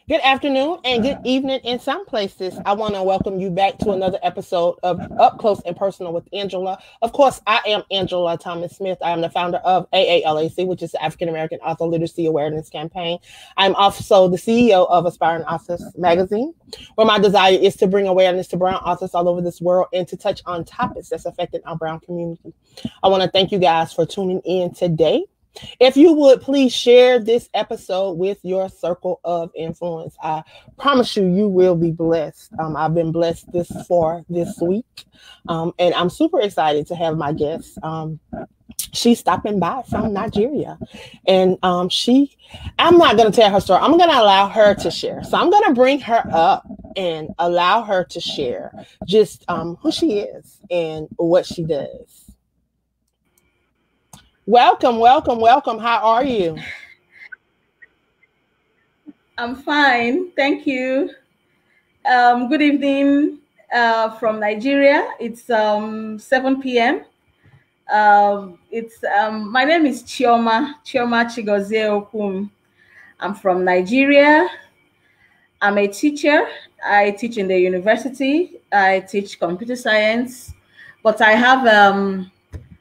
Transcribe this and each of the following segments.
Good afternoon and good evening in some places. I want to welcome you back to another episode of Up Close and Personal with Angela. Of course, I am Angela Thomas Smith. I am the founder of AALAC, which is the African American Author Literacy Awareness Campaign. I'm also the CEO of Aspiring Authors Magazine, where my desire is to bring awareness to brown authors all over this world and to touch on topics that's affecting our brown community. I want to thank you guys for tuning in today. If you would please share this episode with your circle of influence. I promise you, you will be blessed. I've been blessed this week. And I'm super excited to have my guest. She's stopping by from Nigeria. And I'm not going to tell her story. I'm going to allow her to share. So I'm going to bring her up and allow her to share just who she is and what she does. Welcome. How are you? I'm fine. Thank you. Good evening from Nigeria. It's 7 p.m. My name is Chioma Chigozie Okum. I'm from Nigeria. I'm a teacher. I teach in the university. I teach computer science, but I have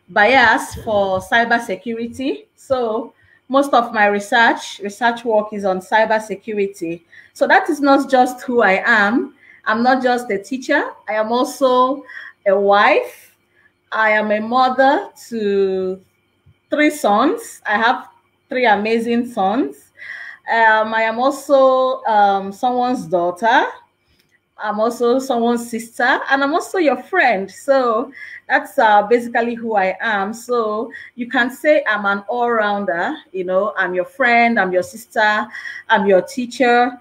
bias for cybersecurity. So most of my research work is on cybersecurity. So that is not just who I am. I'm not just a teacher. I am also a wife. I am a mother to 3 sons. I have 3 amazing sons. I am also someone's daughter. I'm also someone's sister, and I'm also your friend. So that's basically who I am. So you can say I'm an all-rounder. I'm your friend, I'm your sister, I'm your teacher.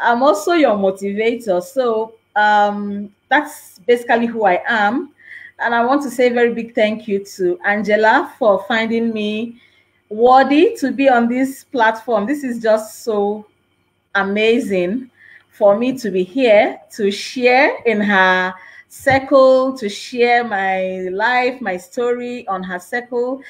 I'm also your motivator. So that's basically who I am. And I want to say a very big thank you to Angela for finding me worthy to be on this platform. This is just so amazing for me to be here to share in her circle, to share my life, my story on her circle.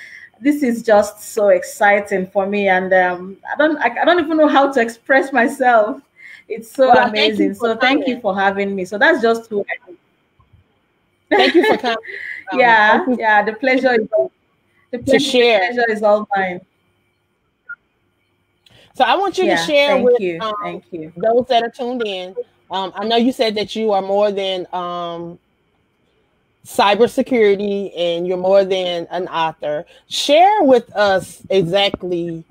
This is just so exciting for me, and I don't even know how to express myself. It's so amazing. Thank you for having me. So that's just who I am. Thank you for coming. Yeah. The pleasure is all mine. So I want you to share with those that are tuned in. I know you said that you are more than cybersecurity and you're more than an author. Share with us exactly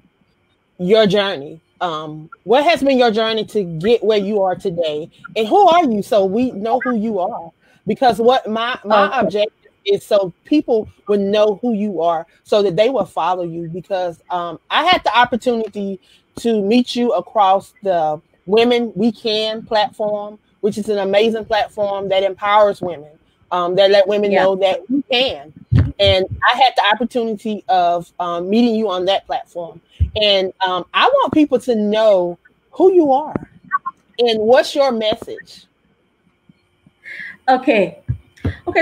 your journey. What has been your journey to get where you are today? And who are you so we know who you are? Because what my objective is so people would know who you are so that they will follow you. Because I had the opportunity to meet you across the Women We Can platform, which is an amazing platform that empowers women, that let women know that we can. And I had the opportunity of meeting you on that platform. And I want people to know who you are and what's your message. Okay.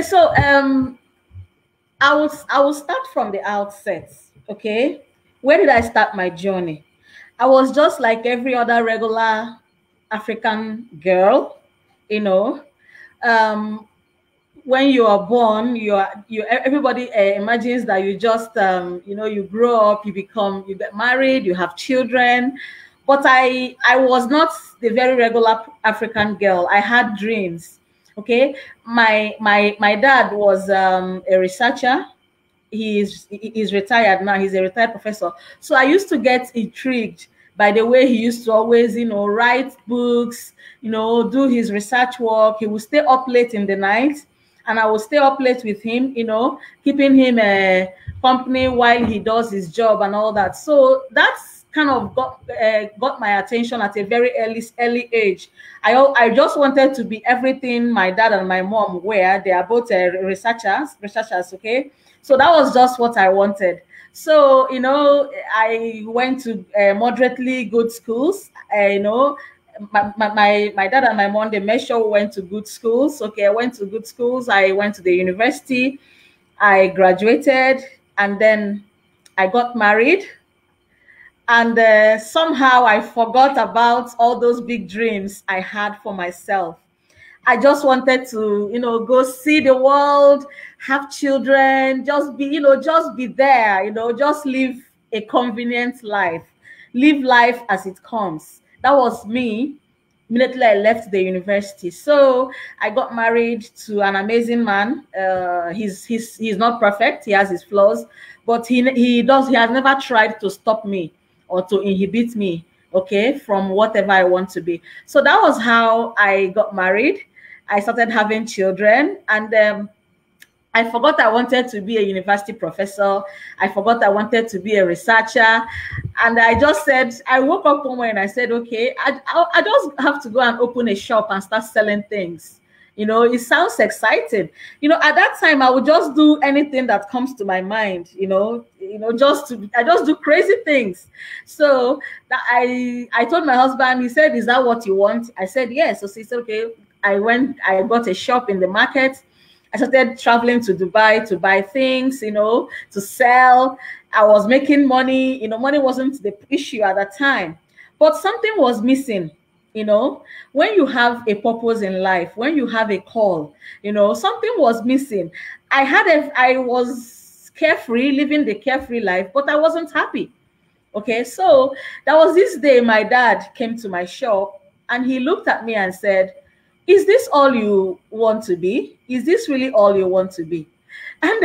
So I will start from the outset. Okay, where did I start my journey? I was just like every other regular African girl, when you are born, everybody imagines that you just you grow up, you get married, you have children. But I was not the very regular African girl. I had dreams. Okay, my dad was a researcher. He's retired now. He's a retired professor. So I used to get intrigued by the way he used to always, write books, do his research work. He would stay up late in the night, and I would stay up late with him, keeping him company while he does his job and all that. So that's kind of got my attention at a very early age. I just wanted to be everything my dad and my mom were. They are both researchers, okay? So that was just what I wanted. So, I went to moderately good schools. My dad and my mom, they made sure we went to good schools. Okay, I went to good schools. I went to the university. I graduated, and then I got married. And somehow I forgot about all those big dreams I had for myself. I just wanted to, go see the world, have children, just be, just be there, just live a convenient life, live life as it comes. That was me immediately I left the university. So I got married to an amazing man. He's not perfect. He has his flaws, but he has never tried to stop me or to inhibit me, okay, from whatever I want to be. So that was how I got married. I started having children, and I forgot I wanted to be a university professor. I forgot I wanted to be a researcher. And I just said, I woke up one morning and I said, okay, I just have to go and open a shop and start selling things. It sounds exciting. At that time, I would just do anything that comes to my mind, I just do crazy things. So I told my husband, he said, is that what you want? I said, yes. So he said, okay. I got a shop in the market. I started traveling to Dubai to buy things, to sell. I was making money. Money wasn't the issue at that time, but something was missing. When you have a purpose in life, when you have a call, something was missing. I was carefree, living the carefree life, but I wasn't happy. Okay, so there was this day my dad came to my shop and he looked at me and said, is this all you want to be? Is this really all you want to be? And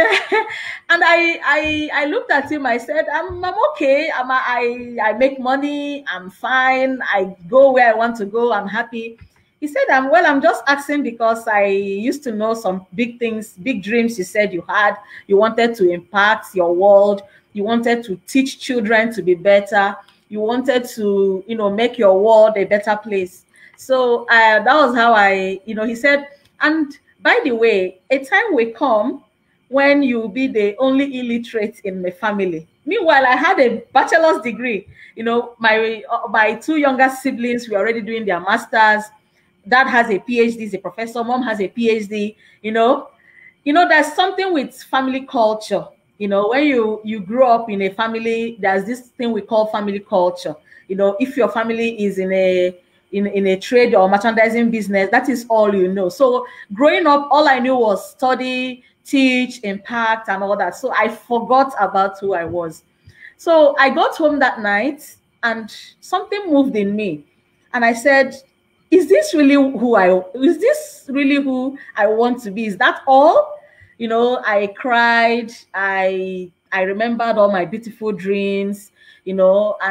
I looked at him. I said, I'm okay. I make money. I'm fine. I go where I want to go. I'm happy. He said, I'm just asking because I used to know some big things, big dreams you said you had. You wanted to impact your world. You wanted to teach children to be better. You wanted to, make your world a better place. So that was how he said, and by the way, a time will come when you'll be the only illiterate in the family. Meanwhile, I had a bachelor's degree. My two younger siblings were already doing their masters. Dad has a PhD, he's a professor. Mom has a PhD. There's something with family culture. When you grow up in a family, there's this thing we call family culture. If your family is in a trade or merchandising business, that is all you know. So growing up, all I knew was study, teach, impact, and all that. So I forgot about who I was. So I got home that night and something moved in me. And I said, is this really who I want to be? Is that all? I cried. I remembered all my beautiful dreams, and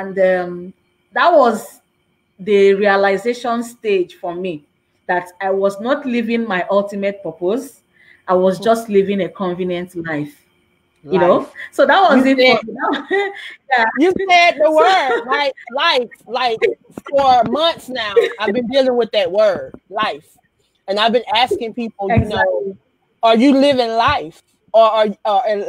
that was the realization stage for me that I was not living my ultimate purpose. I was just living a convenient life. So that was it. Yeah. You said the word, right? Life. For months now, I've been dealing with that word, life. And I've been asking people, exactly. Are you living life? Or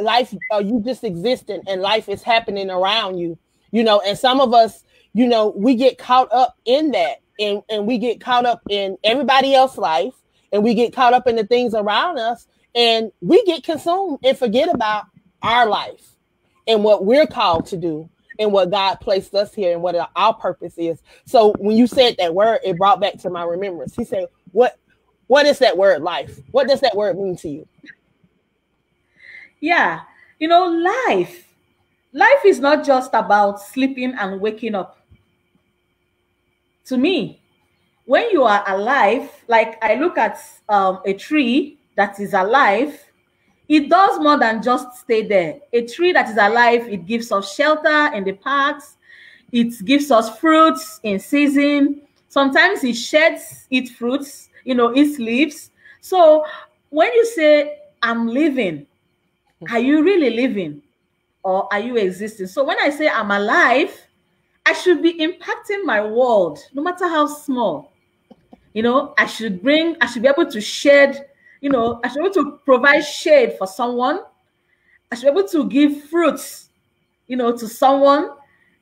life, are you just existing and life is happening around you? And some of us, we get caught up in that and we get caught up in everybody else's life and we get caught up in the things around us and we get consumed and forget about our life and what we're called to do and what God placed us here and what our purpose is. So when you said that word, it brought back to my remembrance. He said, what is that word, life? What does that word mean to you? Yeah, life is not just about sleeping and waking up. To me, when you are alive, like I look at a tree that is alive, it does more than just stay there. A tree that is alive, it gives us shelter in the parks. It gives us fruits in season. Sometimes it sheds its fruits, its leaves. So when you say, I'm living, are you really living or are you existing? So when I say I'm alive, I should be impacting my world, no matter how small. I should be able to shed, I should be able to provide shade for someone. I should be able to give fruits, to someone.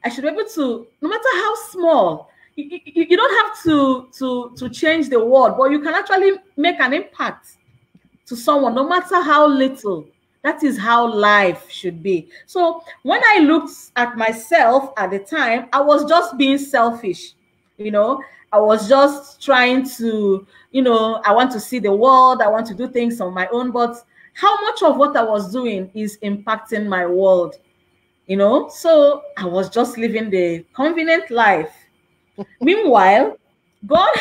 I should be able to, no matter how small, you don't have to change the world, but you can actually make an impact to someone, no matter how little. That is how life should be. So when I looked at myself at the time, I was just being selfish. You know, I was just trying to, you know, I want to see the world. I want to do things on my own. But how much of what I was doing is impacting my world? You know, so I was just living the convenient life. Meanwhile, God,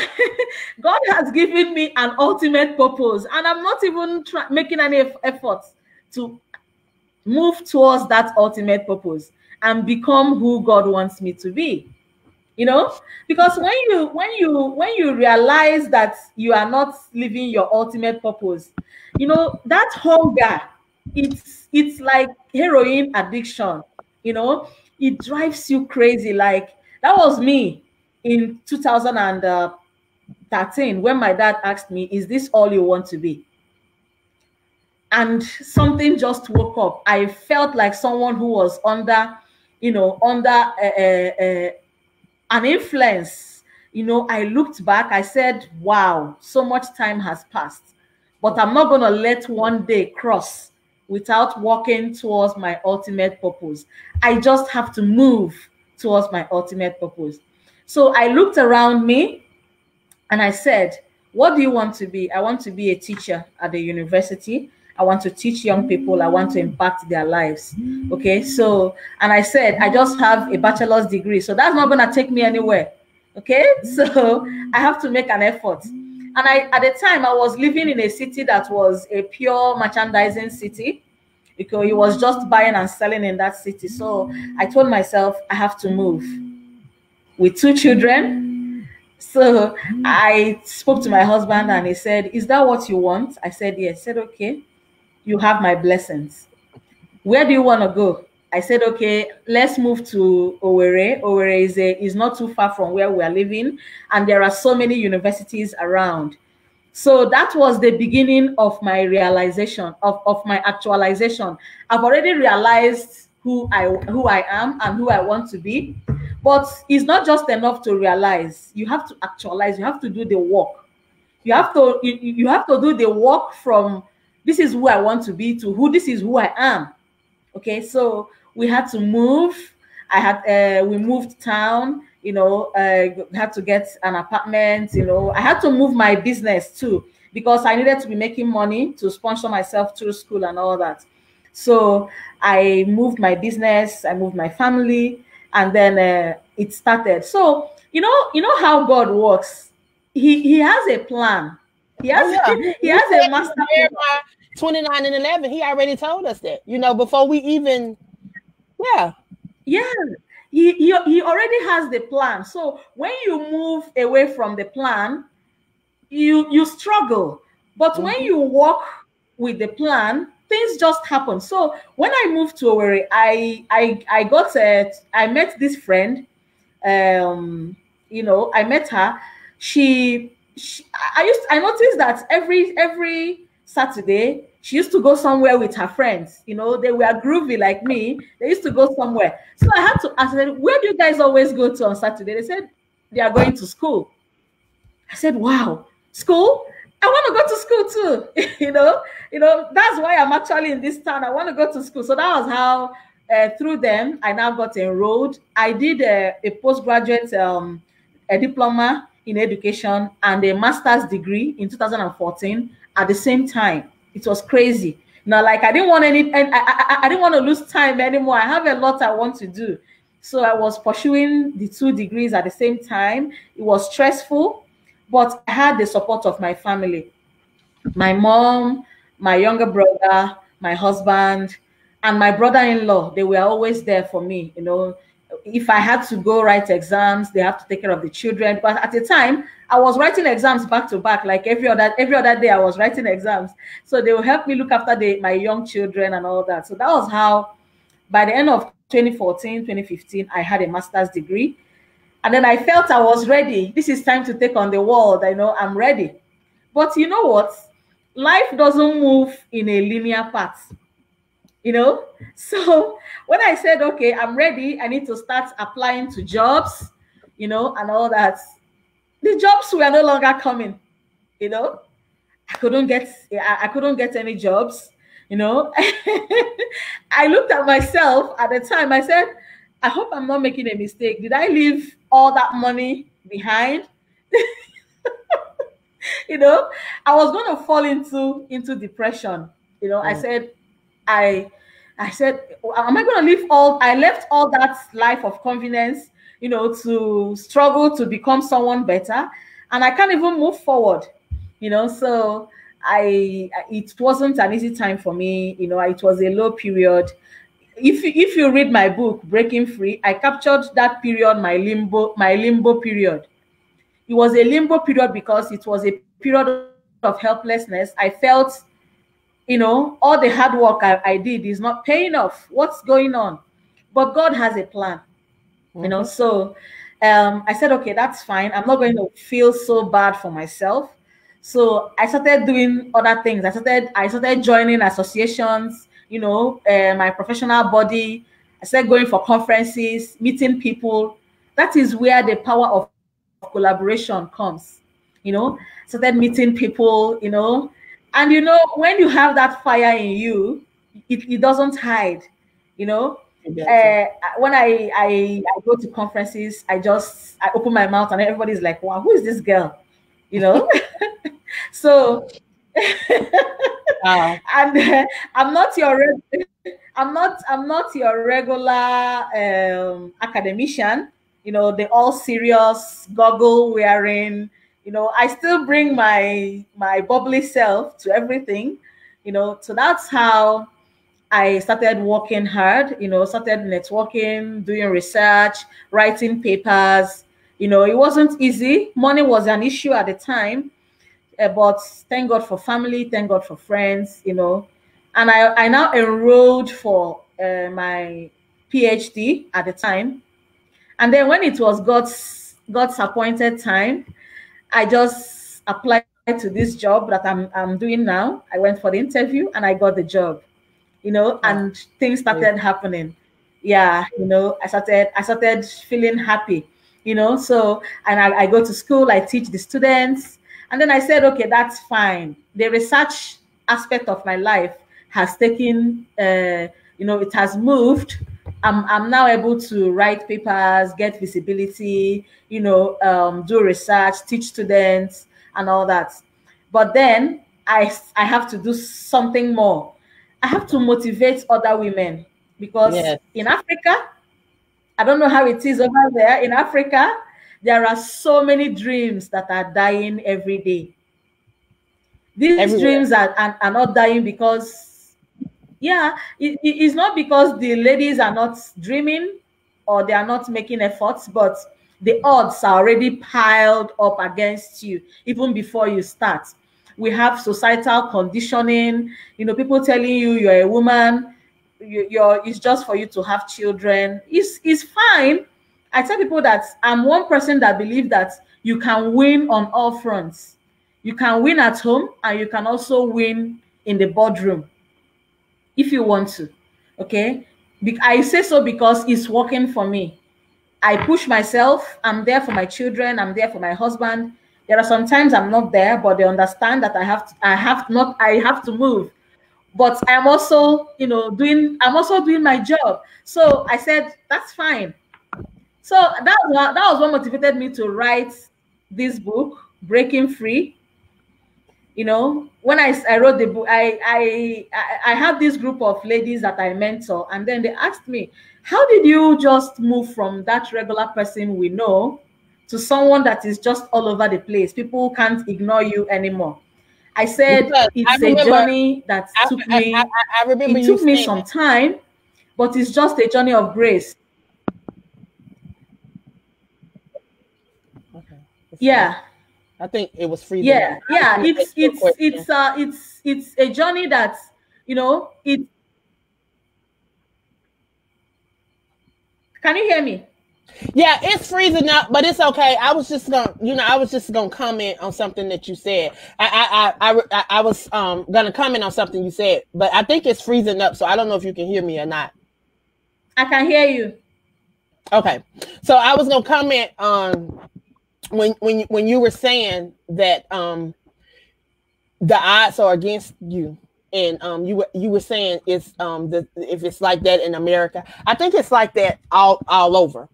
God has given me an ultimate purpose, and I'm not even making any efforts to move towards that ultimate purpose and become who God wants me to be. You know, because when you realize that you are not living your ultimate purpose, you know, that hunger, it's like heroin addiction. You know, it drives you crazy. Like that was me in 2013 when my dad asked me, "Is this all you want to be?" And something just woke up. I felt like someone who was under, you know, under an influence. You know, I looked back, I said, wow, so much time has passed, but I'm not going to let one day cross without walking towards my ultimate purpose. I just have to move towards my ultimate purpose. So I looked around me and I said, what do you want to be? I want to be a teacher at the university. I want to teach young people. I want to impact their lives. Okay, so, and I said, I just have a bachelor's degree, so that's not going to take me anywhere. Okay, so I have to make an effort. And at the time, I was living in a city that was a pure merchandising city, because it was just buying and selling in that city. So I told myself, I have to move. With 2 children, so I spoke to my husband and he said, is that what you want? I said, yes. He said, okay, you have my blessings. Where do you want to go? I said, okay, let's move to Owerri. Owerri is not too far from where we are living, and there are so many universities around. So that was the beginning of my realization, of my actualization. I've already realized who I am and who I want to be. But it's not just enough to realize. You have to actualize. You have to do the work. You have to do the work from this is who I want to be to who this is who I am. Okay, so we had to move. We moved town. You know, had to get an apartment. You know, I had to move my business too because I needed to be making money to sponsor myself through school and all that. So I moved my business. I moved my family. And then it started. So you know how God works. He has a plan. He has a master plan. 29 and 11. He already told us that. You know, before we even, yeah. He already has the plan. So when you move away from the plan, you struggle. But when you walk with the plan, things just happen. So when I moved to Owerri, I met this friend. You know, I met her. I noticed that every Saturday she used to go somewhere with her friends. You know, they were groovy like me. They used to go somewhere. So I had to ask them, where do you guys always go to on Saturday? They said they are going to school. I said, wow, school? I want to go to school too. you know, that's why I'm actually in this town. I want to go to school. So that was how, through them, I now got enrolled. I did a postgraduate, a diploma in education and a master's degree in 2014 at the same time. It was crazy. Now, like I didn't want I didn't want to lose time anymore. I have a lot I want to do. So I was pursuing the 2 degrees at the same time. It was stressful, but I had the support of my family. My mom, my younger brother, my husband, and my brother-in-law. They were always there for me. You know, if I had to go write exams, they have to take care of the children. But at the time, I was writing exams back to back, like every other day I was writing exams. So they will help me look after my young children and all that. So that was how, by the end of 2014, 2015, I had a master's degree. And then I felt I was ready. This is time to take on the world. I know I'm ready. But you know what? Life doesn't move in a linear path. You know, so when I said, okay, I'm ready, I need to start applying to jobs, you know, and all that, the jobs were no longer coming. You know, I couldn't get any jobs. You know, I looked at myself at the time. I said, I hope I'm not making a mistake. Did I leave all that money behind? You know, I was going to fall into depression. You know, I said, am I going to leave all? I left all that life of convenience, you know, to struggle to become someone better, and I can't even move forward. You know, so it wasn't an easy time for me. You know, it was a low period. If you read my book Breaking Free, I captured that period, my limbo period. It was a limbo period because it was a period of helplessness. I felt, you know, all the hard work I did is not paying off. What's going on? But God has a plan. You know, so I said, okay, that's fine. I'm not going to feel so bad for myself. So I started doing other things. I started joining associations, you know, my professional body. I started going for conferences, meeting people. That is where the power of collaboration comes. You know, started meeting people, you know, and you know, when you have that fire in you, it doesn't hide, you know. When I go to conferences, I open my mouth and everybody's like, wow, who is this girl? You know? So and I'm not your regular academician, you know, the all serious goggle wearing, you know. I still bring my bubbly self to everything, you know. So that's how I started working hard, you know, started networking, doing research, writing papers. You know, it wasn't easy. Money was an issue at the time, but thank God for family, thank God for friends, you know. And I now enrolled for my PhD at the time. And then when it was God's appointed time, I just applied to this job that I'm doing now. I went for the interview and I got the job. You know, and things started happening. Yeah, you know, I started feeling happy, you know. So, and I go to school, I teach the students, and then I said, okay, that's fine. The research aspect of my life has taken, you know, it has moved. I'm now able to write papers, get visibility, you know, do research, teach students, and all that. But then I have to do something more. I have to motivate other women because in Africa, I don't know how it is over there. In Africa, there are so many dreams that are dying every day. These dreams are not dying because, yeah, it's not because the ladies are not dreaming or they are not making efforts, but the odds are already piled up against you even before you start. We have societal conditioning, you know, people telling you you're a woman, it's just for you to have children. It's fine. I tell people that I'm one person that believes that you can win on all fronts. You can win at home and you can also win in the boardroom if you want to. Okay? I say so because it's working for me. I push myself. I'm there for my children. I'm there for my husband. There are sometimes I'm not there, but they understand that I have to move. But I'm also, you know, doing my job. So I said, that's fine. So that was what motivated me to write this book, Breaking Free. You know, when I wrote the book, I have this group of ladies that I mentor, and then they asked me, how did you just move from that regular person we know to someone that is just all over the place? People can't ignore you anymore. I said, it's a journey that took me. I remember it took me some time, but it's just a journey of grace. Okay. Yeah. I think it was free. Yeah, yeah. It's a journey that, you know, it. Can you hear me? Yeah, it's freezing up, but it's okay. I was just gonna comment on something that you said. I was gonna comment on something you said, but I think it's freezing up, so I don't know if you can hear me or not. I can hear you. Okay, so I was gonna comment on when you were saying that the odds are against you. And you were saying it's if it's like that in America, I think it's like that all over.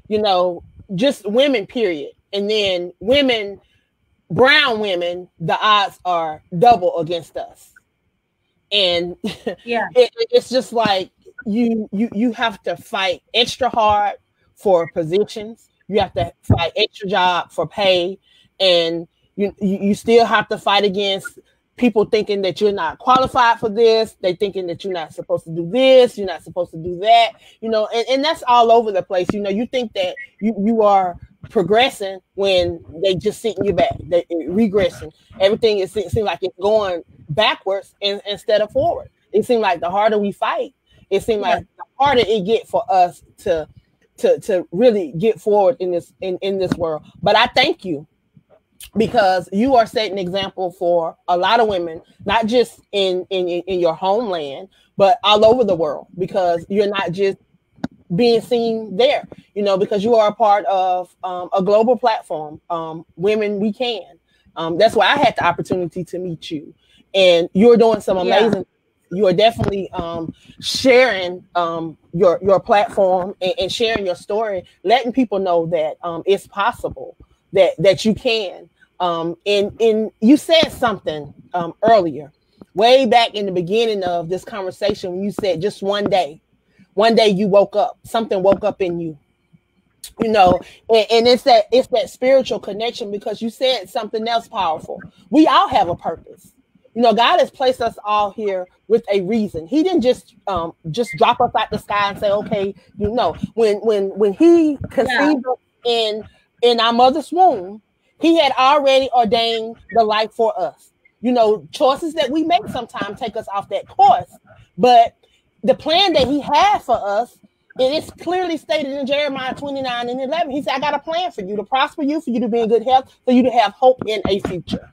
You know, just women, period. And then women, brown women, the odds are double against us. And Yeah. it's just like you have to fight extra hard for positions. You have to fight extra job for pay, and you still have to fight against people thinking that you're not qualified for this. They thinking that you're not supposed to do this, you're not supposed to do that, you know, and that's all over the place. You know, you think that you are progressing when they just sitting you back, they regressing. Everything it seems like it's going backwards instead of forward. It seems like the harder we fight, it seems like the harder it get for us to really get forward in this world. But I thank you, because you are setting an example for a lot of women, not just in your homeland, but all over the world, because you're not just being seen there, you know, because you are a part of a global platform, Women We Can. That's why I had the opportunity to meet you, and you're doing some amazing. You are definitely sharing your platform and sharing your story, letting people know that it's possible, that you can. And you said something earlier, way back in the beginning of this conversation, when you said just one day you woke up, something woke up in you, you know, and it's that spiritual connection, because you said something else powerful. We all have a purpose. You know, God has placed us all here with a reason. He didn't just drop us out the sky and say, okay, you know, when he conceived us in our mother's womb, he had already ordained the life for us. You know, choices that we make sometimes take us off that course, but the plan that he had for us, it is clearly stated in Jeremiah 29:11. He said, I got a plan for you, to prosper you, for you to be in good health, for you to have hope in a future.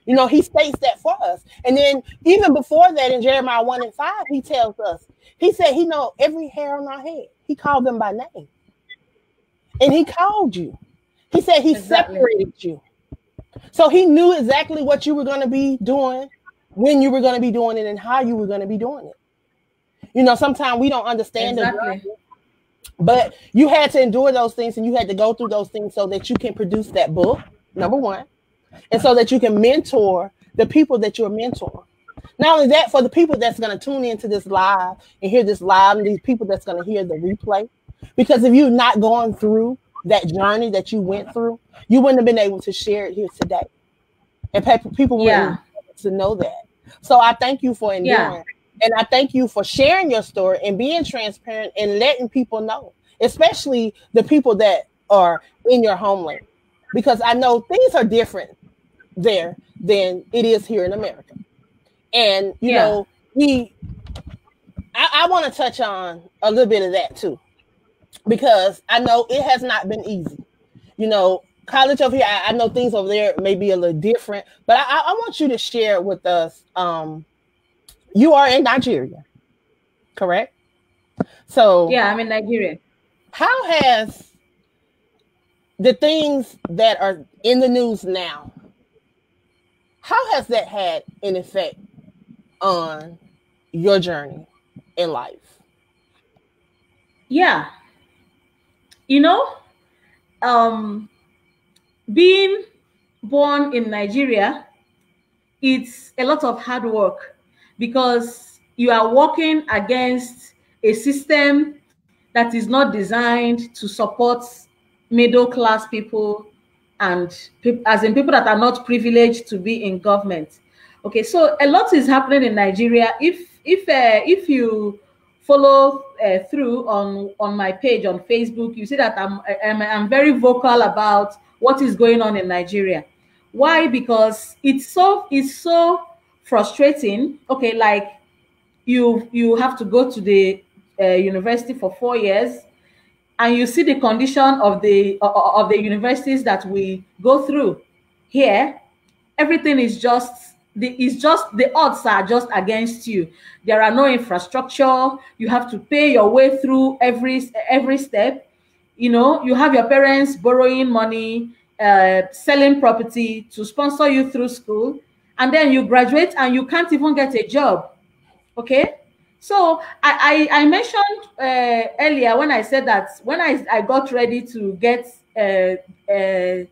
You know, he states that for us. And then even before that, in Jeremiah 1:5, he tells us, he said he knows every hair on our head. He called them by name. And he called you. He said he separated you. So he knew exactly what you were going to be doing, when you were going to be doing it, and how you were going to be doing it. You know, sometimes we don't understand it, but you had to endure those things, and you had to go through those things so that you can produce that book, number one, and so that you can mentor the people that you're mentoring. Not only that, for the people that's going to tune into this live and hear this live, and these people that's going to hear the replay, because if you're not going through that journey that you went through, you wouldn't have been able to share it here today, and people wouldn't to know that. So I thank you for enduring, and I thank you for sharing your story and being transparent and letting people know, especially the people that are in your homeland, because I know things are different there than it is here in America. And you know, I want to touch on a little bit of that too, because I know it has not been easy. You know, college over here, I know things over there may be a little different, but I want you to share with us. You are in Nigeria, correct? So yeah, I'm in Nigeria. How has the things that are in the news now, how has that had an effect on your journey in life? Yeah. You know, being born in Nigeria, it's a lot of hard work, because you are working against a system that is not designed to support middle class people, and as in people that are not privileged to be in government. Okay, so a lot is happening in Nigeria. If you follow through on my page on Facebook, you see that I'm very vocal about what is going on in Nigeria. Why? Because it's so frustrating. Okay, like you have to go to the university for 4 years, and you see the condition of the universities that we go through here. Everything is just the odds are just against you. There are no infrastructure. You have to pay your way through every step. You know, you have your parents borrowing money, selling property to sponsor you through school, and then you graduate and you can't even get a job. Okay. So I mentioned earlier when I said that when I got ready to get a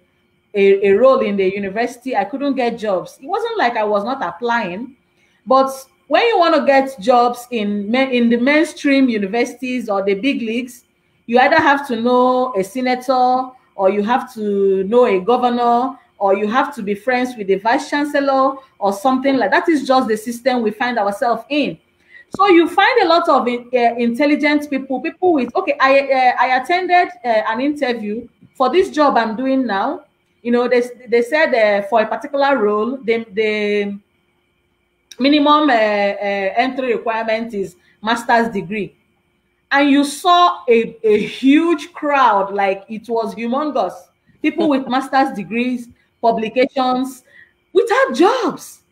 role in the university, I couldn't get jobs. It wasn't like I was not applying, but when you want to get jobs in the mainstream universities or the big leagues, you either have to know a senator, or you have to know a governor, or you have to be friends with the vice chancellor or something like that. That is just the system we find ourselves in. So you find a lot of intelligent people with, okay, I attended an interview for this job I'm doing now. You know, they said for a particular role, the minimum entry requirement is master's degree. And you saw a huge crowd, like it was humongous. People with master's degrees, publications, without jobs.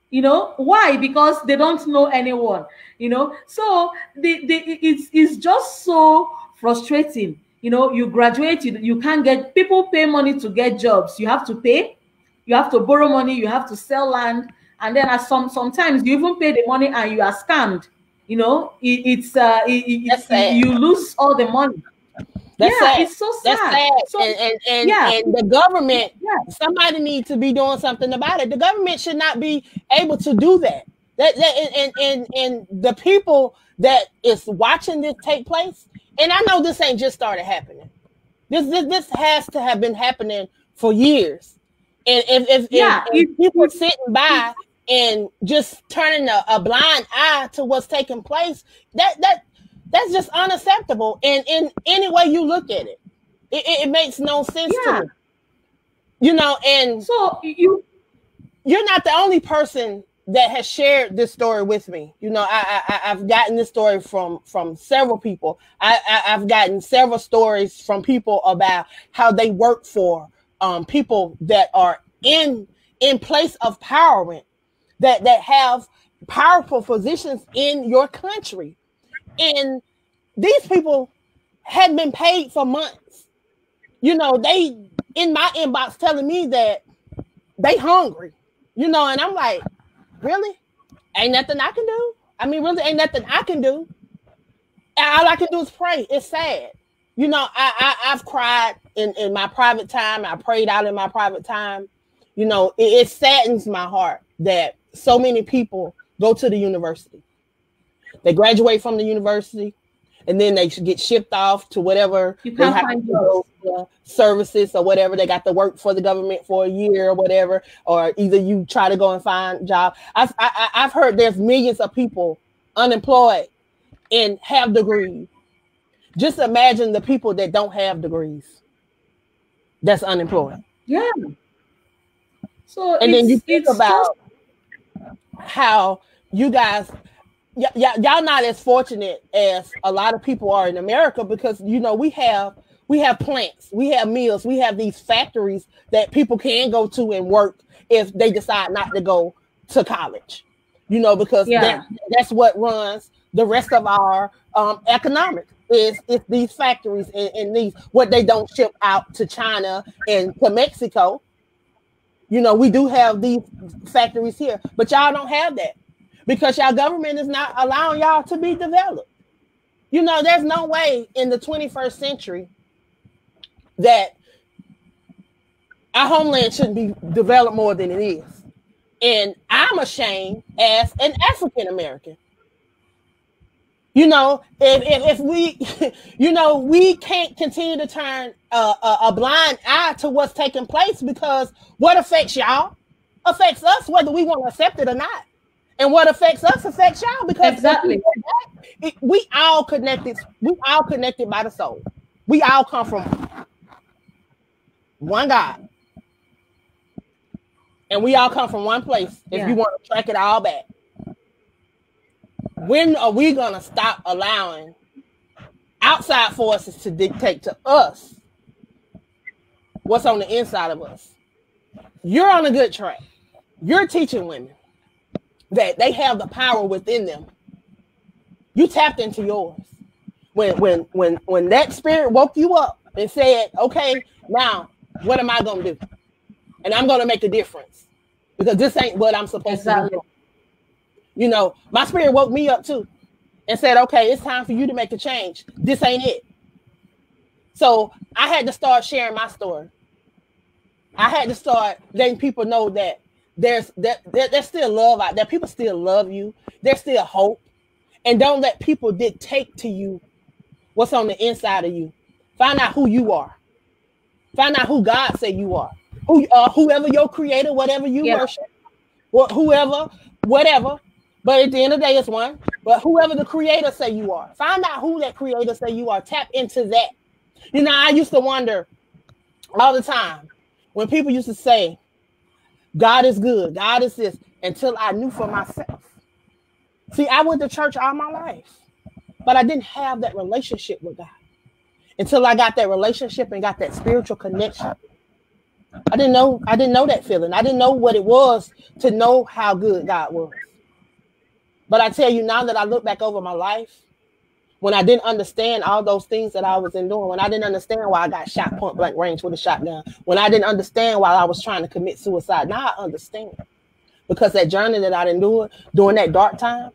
You know why? Because they don't know anyone. You know, so it's just so frustrating. You know, you graduate, you can't get, people pay money to get jobs. You have to pay, you have to borrow money, you have to sell land, and then sometimes you even pay the money and you are scammed. You know, you lose all the money. That's sad. It's so sad. That's sad. So, and the government, somebody needs to be doing something about it. The government should not be able to do that. And the people that is watching this take place, and I know this ain't just started happening. This has to have been happening for years. And if people are sitting by and just turning a blind eye to what's taking place, that's just unacceptable. And in any way you look at it, it makes no sense to me. You know, and so you're not the only person that has shared this story with me. You know, I've gotten this story from several people. I've gotten several stories from people about how they work for people that are in place of power, that have powerful positions in your country. And these people had been paid for months. You know, they in my inbox telling me that they hungry, you know, and I'm like, really? Ain't nothing I can do? I mean, really ain't nothing I can do. All I can do is pray. It's sad. You know, I've cried in my private time. I prayed out in my private time. You know, it saddens my heart that so many people go to the university. They graduate from the university, and then they get shipped off to whatever you can't find services or whatever. They got to work for the government for a year or whatever, or either you try to go and find a job. I've heard there's millions of people unemployed and have degrees. Just imagine the people that don't have degrees that's unemployed. Yeah. So and then you think about how you guys, y'all not as fortunate as a lot of people are in America, because you know we have plants, we have mills, we have these factories that people can go to and work if they decide not to go to college. You know, because that's what runs the rest of our economics. Is these factories and these what they don't ship out to China and to Mexico. You know, we do have these factories here, but y'all don't have that because y'all government is not allowing y'all to be developed. You know, there's no way in the 21st century that our homeland shouldn't be developed more than it is. And I'm ashamed as an African American. You know, if we, you know, we can't continue to turn a blind eye to what's taking place, because what affects y'all affects us, whether we want to accept it or not. And what affects us affects y'all, because exactly we all connected. We all connected by the soul. We all come from one God, and we all come from one place. If you want to track it all back. When are we going to stop allowing outside forces to dictate to us what's on the inside of us? You're on a good track. You're teaching women that they have the power within them. You tapped into yours. When that spirit woke you up and said, okay, now what am I going to do? And I'm going to make a difference. because this ain't what I'm supposed to do. You know, my spirit woke me up too and said, okay, it's time for you to make a change. This ain't it. So I had to start sharing my story. I had to start letting people know that there's still love out there. People still love you. There's still hope. And don't let people dictate to you what's on the inside of you. Find out who you are. Find out who God said you are. Whoever your creator, whatever you worship, whoever, whatever. But at the end of the day, it's one. But whoever the creator say you are, find out who that creator say you are. Tap into that. You know, I used to wonder all the time when people used to say, God is good, God is this, until I knew for myself. See, I went to church all my life, but I didn't have that relationship with God until I got that relationship and got that spiritual connection. I didn't know that feeling. I didn't know what it was to know how good God was. But I tell you, now that I look back over my life, when I didn't understand all those things that I was doing, when I didn't understand why I got shot point blank range with a shotgun, when I didn't understand why I was trying to commit suicide, now I understand. Because that journey that I endured during that dark time,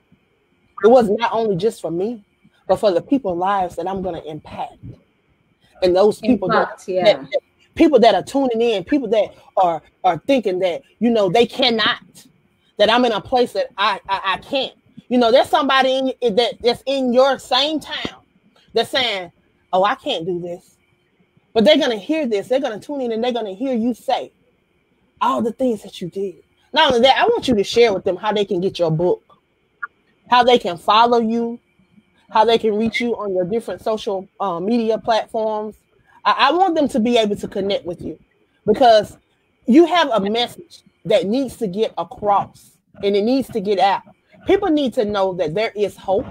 it was not only just for me, but for the people's lives that I'm going to impact. And those people people that are tuning in, people that are thinking that, you know, they cannot, that I'm in a place that I can't. You know, there's somebody that's in your same town that's saying, oh, I can't do this. But they're going to hear this. They're going to tune in and they're going to hear you say all the things that you did. Not only that, I want you to share with them how they can get your book, how they can follow you, how they can reach you on your different social media platforms. I want them to be able to connect with you because you have a message that needs to get across and it needs to get out. People need to know that there is hope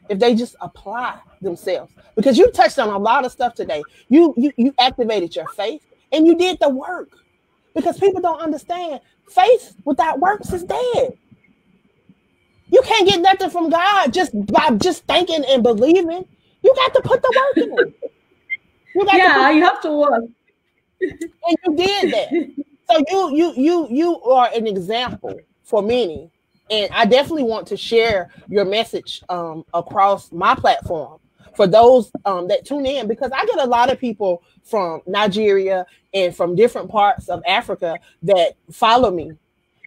if they just apply themselves. Because you touched on a lot of stuff today. You activated your faith and you did the work. Because people don't understand faith without works is dead. You can't get nothing from God just by just thinking and believing. You got to put the work in. You have to work. And you did that. So you are an example for many. And I definitely want to share your message across my platform for those that tune in, because I get a lot of people from Nigeria and from different parts of Africa that follow me.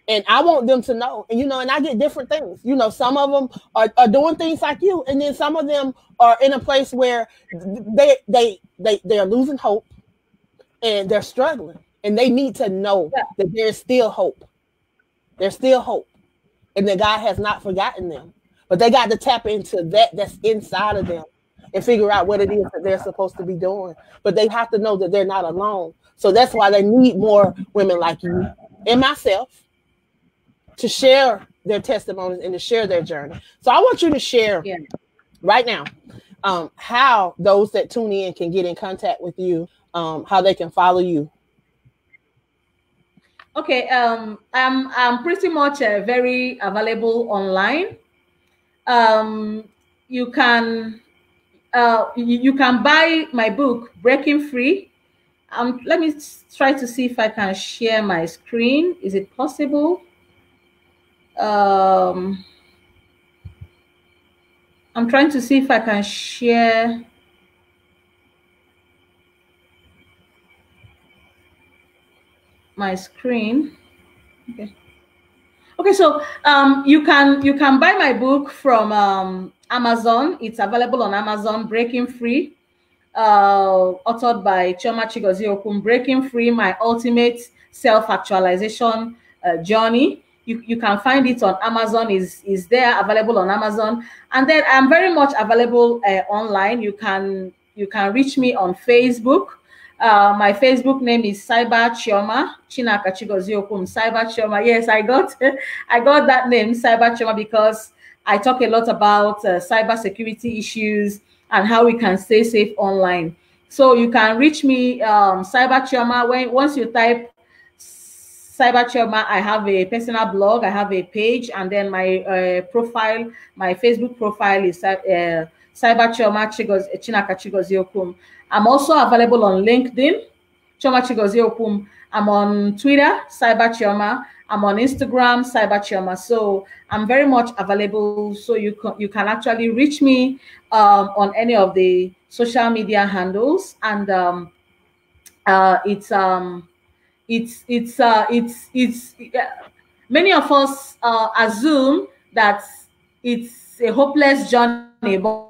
And I want them to know, and, you know, and I get different things. You know, some of them are doing things like you. And then some of them are in a place where they're losing hope and they're struggling. And they need to know that there's still hope. There's still hope. And that God has not forgotten them. But they got to tap into that's inside of them and figure out what it is that they're supposed to be doing. But they have to know that they're not alone. So that's why they need more women like you and myself to share their testimonies and to share their journey. So I want you to share right now how those that tune in can get in contact with you, how they can follow you. Okay, I'm pretty much very available online. You can buy my book, Breaking Free. Let me try to see if I can share my screen. Is it possible? I'm trying to see if I can share. My screen. Okay, so you can buy my book from Amazon. It's available on Amazon, Breaking Free, authored by Chioma Chigozie Okum. Breaking Free, my ultimate self-actualization journey. You can find it on Amazon. Is there, available on Amazon. And then I'm very much available online. You can reach me on Facebook. My Facebook name is Cyber Chioma Chinaka Chigozie Okum. Cyber Chioma. Yes, I got that name, Cyber Chioma, because I talk a lot about cyber security issues and how we can stay safe online. So you can reach me, Cyber Chioma. Once you type Cyber Chioma, I have a personal blog, I have a page, and then my profile, my Facebook profile is Cyber Chioma Chinaka Chigozie Okum. I'm also available on LinkedIn. Chioma Chigozie Okum. I'm on Twitter, Cyber Chioma. I'm on Instagram, Cyber Chioma. So I'm very much available. So you can actually reach me on any of the social media handles, and many of us assume that it's a hopeless journey, but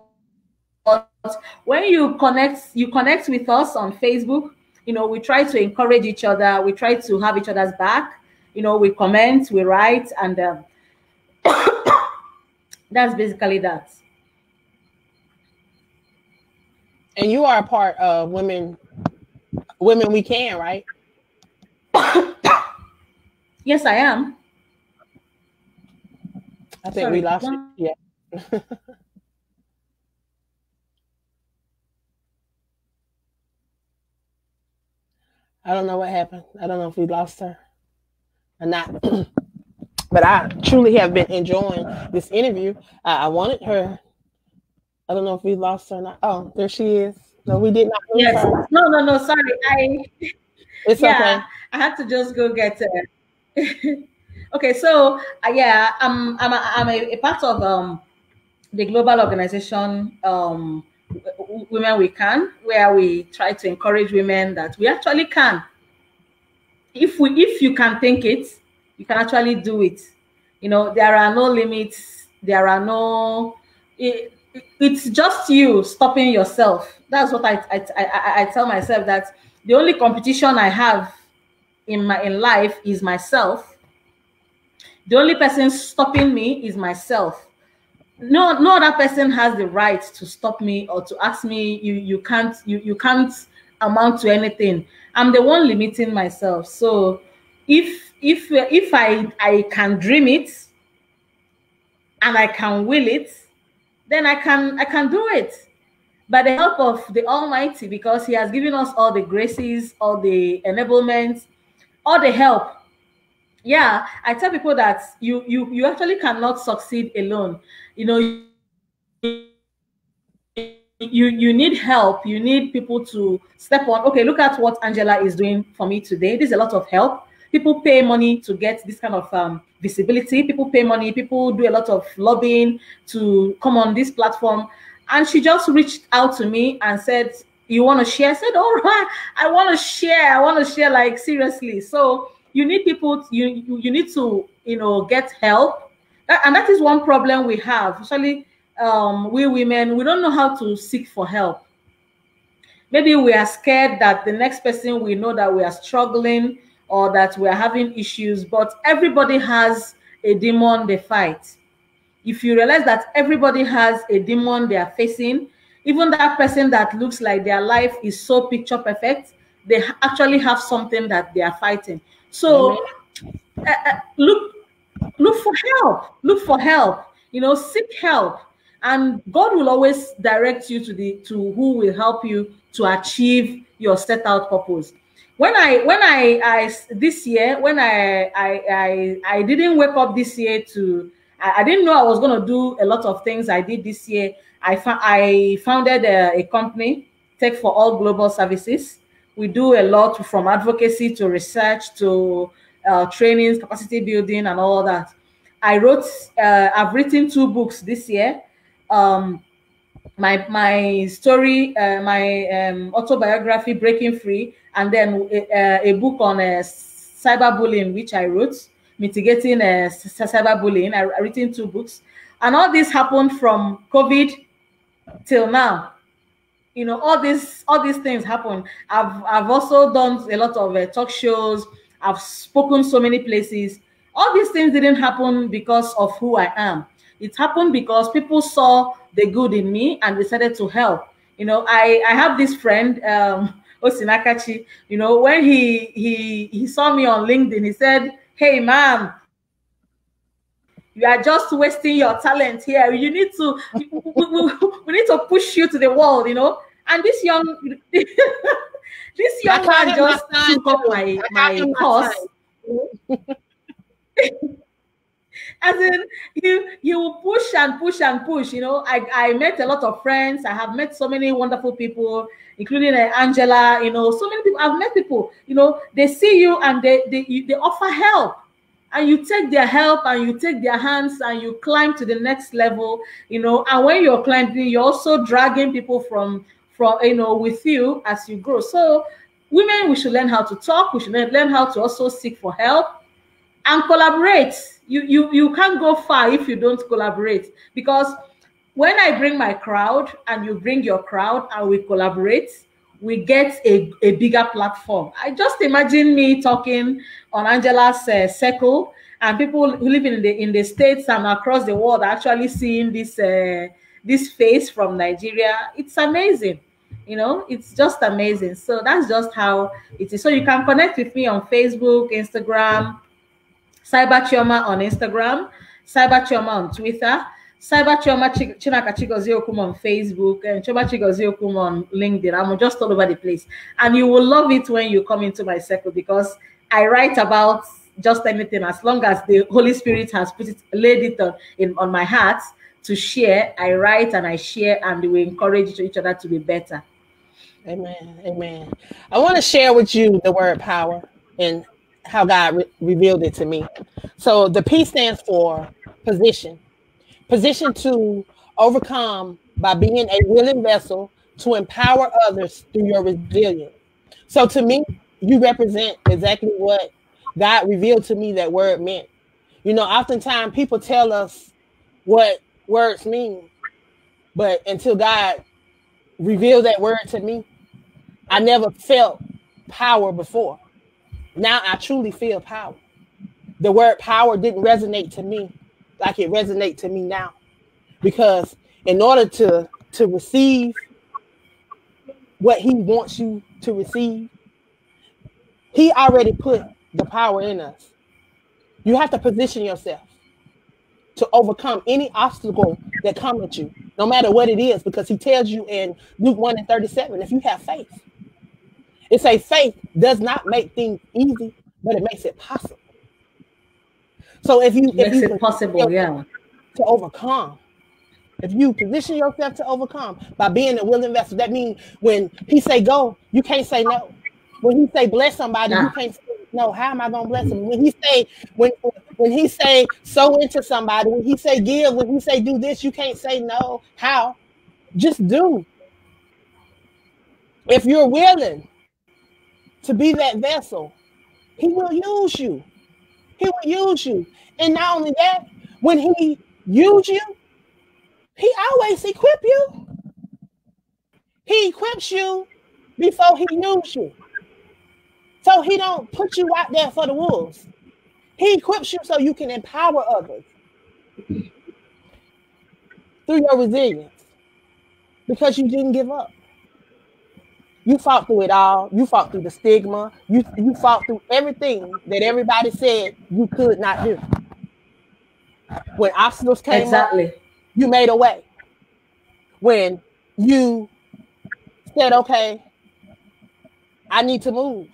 when you connect with us on Facebook, we try to encourage each other, we try to have each other's back, we comment, we write, and that's basically that. And you are a part of Women We Can, right? Yes, I am. I think we lost you. Yeah. I don't know what happened. I don't know if we lost her or not. But I truly have been enjoying this interview. I wanted her. I don't know if we lost her or not. Oh, there she is. No, we did not lose her. No. Sorry. It's okay. I had to just go get her. Okay, so I'm a part of the global organization Women We Can, where we try to encourage women that we actually can. If you can think it, you can actually do it. There are no limits. There are no. It's just you stopping yourself. That's what I tell myself, that the only competition I have in life is myself. The only person stopping me is myself. No other person has the right to stop me or to ask me, you can't amount to anything. I'm the one limiting myself. So if I can dream it and I can will it, then I can do it by the help of the Almighty, because He has given us all the graces, all the enablement, all the help. Yeah, I tell people that you actually cannot succeed alone. You need help. You need people to step on. Okay, look at what Angela is doing for me today. There's a lot of help. People pay money to get this kind of visibility. People pay money. People do a lot of lobbying to come on this platform. And she just reached out to me and said, "You want to share?" I said, "All right, I want to share. I want to share, like, seriously." So you need people. You need to get help, and that is one problem we have. Especially we women, we don't know how to seek for help. Maybe we are scared that the next person we know that we are struggling or that we are having issues, but everybody has a demon they fight. If you realize that everybody has a demon they are facing, even that person that looks like their life is so picture perfect, they actually have something that they are fighting. So look for help. Look for help. Seek help, and God will always direct you to who will help you to achieve your set out purpose. When I this year, when I didn't wake up this year I didn't know I was going to do a lot of things I did this year. I founded a company, Tech for All Global Services. We do a lot, from advocacy to research to trainings, capacity building, and all that. I've written 2 books this year. My story, my autobiography, Breaking Free, and then a book on cyberbullying, which I wrote, Mitigating Cyberbullying. I've written 2 books, and all this happened from COVID till now. All these things happen. I've also done a lot of talk shows. I've spoken so many places. All these things didn't happen because of who I am. It happened because people saw the good in me and decided to help. I have this friend, Osinakachi. When he saw me on LinkedIn, he said, "Hey, ma'am, you are just wasting your talent here. You need to, we need to push you to the world, And this young man just took up my course. As in, you will push and push and push. You know, I met a lot of friends. I have met so many wonderful people, including Angela. You know, so many people. I've met people. You know, they see you and they offer help, and you take their help and you take their hands and you climb to the next level. You know, and when you're climbing, you're also dragging people from you know, with you as you grow. So women, we should learn how to talk. We should learn how to also seek for help and collaborate. You can't go far if you don't collaborate, because when I bring my crowd and you bring your crowd and we collaborate, we get a bigger platform. I just imagine me talking on Angela's circle, and people who live in the States and across the world are actually seeing this face from Nigeria. It's amazing. You know, it's just amazing. So that's just how it is. So you can connect with me on Facebook, Instagram, Cyber Chioma on Instagram, Cyber Chioma on Twitter, Cyber Chioma Chinaka Chigozie Okum on Facebook, and Chioma Chigozie Okum on LinkedIn. I'm just all over the place. And you will love it when you come into my circle, because I write about just anything, as long as the Holy Spirit has laid it on my heart to share. I write and I share, and we encourage each other to be better. Amen. Amen. I want to share with you the word power and how God revealed it to me. So the P stands for position. Position to overcome by being a willing vessel to empower others through your resilience. So to me, you represent exactly what God revealed to me that word meant. You know, oftentimes people tell us what words mean, but until God revealed that word to me, I never felt power before. Now I truly feel power. The word power didn't resonate to me like it resonates to me now, because in order to receive what he wants you to receive, he already put the power in us. You have to position yourself to overcome any obstacle that comes at you, no matter what it is, because he tells you in Luke 1:37, if you have faith. It says faith does not make things easy, but it makes it possible. So if you makes it possible, yeah, to overcome. If you position yourself to overcome by being a willing vessel, that means when he say go, you can't say no. When he say bless somebody, you can't say no. How am I gonna bless them? When he say sow into somebody, when he say give, when he say do this, you can't say no. How? Just do. If you're willing to be that vessel, he will use you. He will use you. And not only that, when he uses you, he always equips you. He equips you before he uses you. So he don't put you out there for the wolves. He equips you so you can empower others through your resilience, because you didn't give up. You fought through it all. You fought through the stigma. You fought through everything that everybody said you could not do. When obstacles came up, you made a way. When you said, okay, I need to move,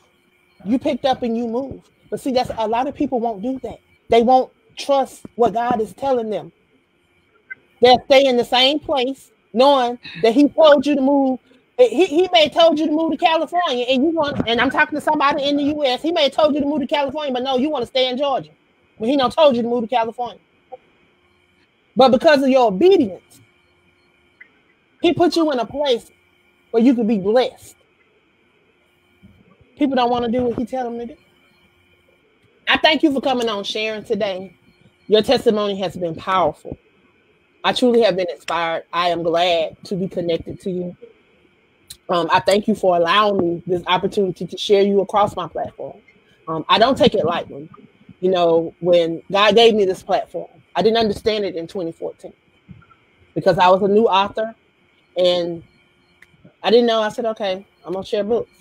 you picked up and you moved. But see, that's a lot of people won't do that. They won't trust what God is telling them. They'll stay in the same place, knowing that he told you to move. He may have told you to move to California, and I'm talking to somebody in the U.S. He may have told you to move to California, but no, you want to stay in Georgia. But he don't told you to move to California. But because of your obedience, he put you in a place where you could be blessed. People don't want to do what he tell them to do. I thank you for coming on, sharing today. Your testimony has been powerful. I truly have been inspired. I am glad to be connected to you. I thank you for allowing me this opportunity to share you across my platform. I don't take it lightly. You know, when God gave me this platform, I didn't understand it in 2014 because I was a new author and I didn't know. I said, okay, I'm going to share books.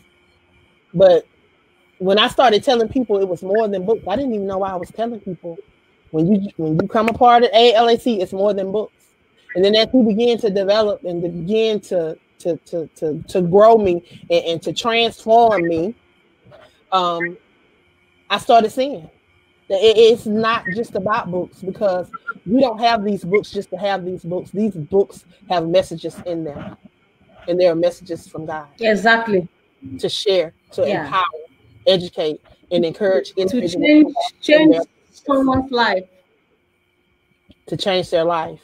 But when I started telling people it was more than books, I didn't even know why I was telling people. When you come a part of AALAC, it's more than books. And then as we began to develop and to begin to grow me and to transform me, I started seeing It's not just about books, because we don't have these books just to have these books. These books have messages in them, and they are messages from God. Exactly. To share, to empower, educate, and encourage individuals to change someone's life. To change their life.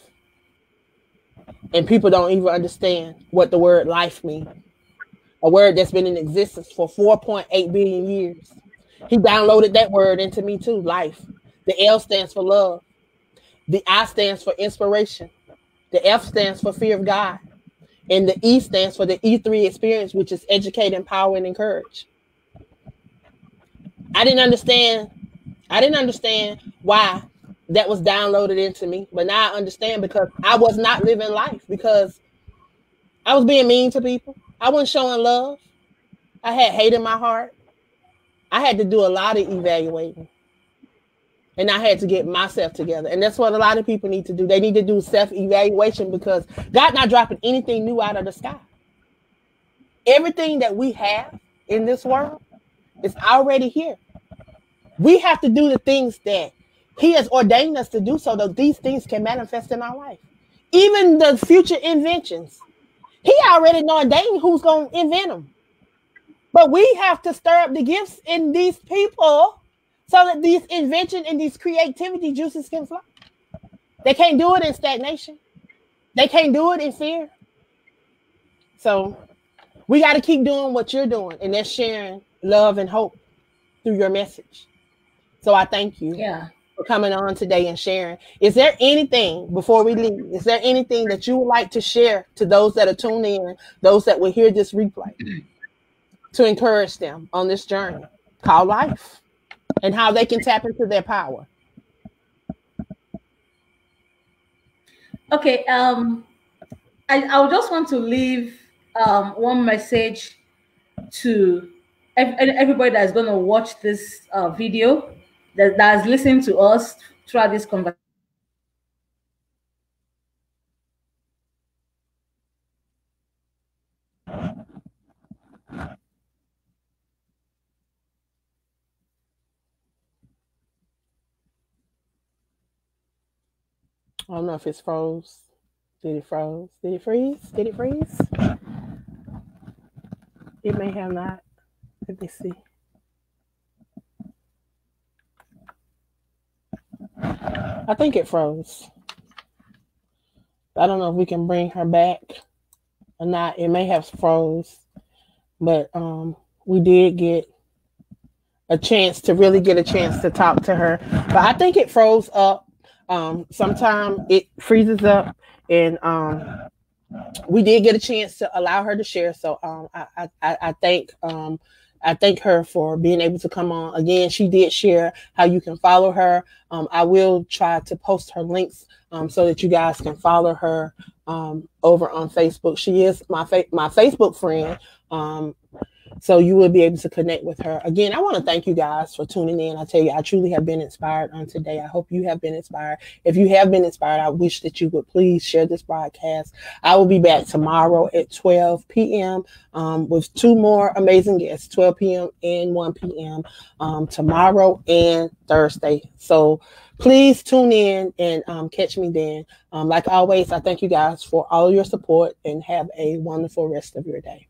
And people don't even understand what the word life means. A word that's been in existence for 4.8 billion years. He downloaded that word into me too, life. The L stands for love. The I stands for inspiration. The F stands for fear of God. And the E stands for the E3 experience, which is educate, empower, and encourage. I didn't understand why that was downloaded into me, but now I understand, because I was not living life, because I was being mean to people. I wasn't showing love. I had hate in my heart. I had to do a lot of evaluating, and I had to get myself together. And that's what a lot of people need to do. They need to do self-evaluation, because God not dropping anything new out of the sky. Everything that we have in this world is already here. We have to do the things that He has ordained us to do, so that these things can manifest in our life. Even the future inventions, He already ordained who's going to invent them. But we have to stir up the gifts in these people so that these invention and these creativity juices can flow. They can't do it in stagnation. They can't do it in fear. So we got to keep doing what you're doing, and that's sharing love and hope through your message. So I thank you for coming on today and sharing. Is there anything, before we leave, is there anything that you would like to share to those that are tuned in, those that will hear this replay, to encourage them on this journey called life, and how they can tap into their power? Okay, I would just want to leave one message to everybody that's going to watch this video, that's listening to us throughout this conversation. I don't know if it's froze. Did it froze? Did it freeze? Did it freeze? It may have not. Let me see. I think it froze. I don't know if we can bring her back or not. It may have froze. But we did get a chance to talk to her. But I think it froze up. Sometimes it freezes up, and we did get a chance to allow her to share. So I thank her for being able to come on. Again, she did share how you can follow her. I will try to post her links so that you guys can follow her over on Facebook. She is my Facebook friend. So you will be able to connect with her. Again, I want to thank you guys for tuning in. I tell you, I truly have been inspired on today. I hope you have been inspired. If you have been inspired, I wish that you would please share this broadcast. I will be back tomorrow at 12 p.m. With two more amazing guests, 12 p.m. and 1 p.m. Tomorrow and Thursday. So please tune in and catch me then. Like always, I thank you guys for all your support, and have a wonderful rest of your day.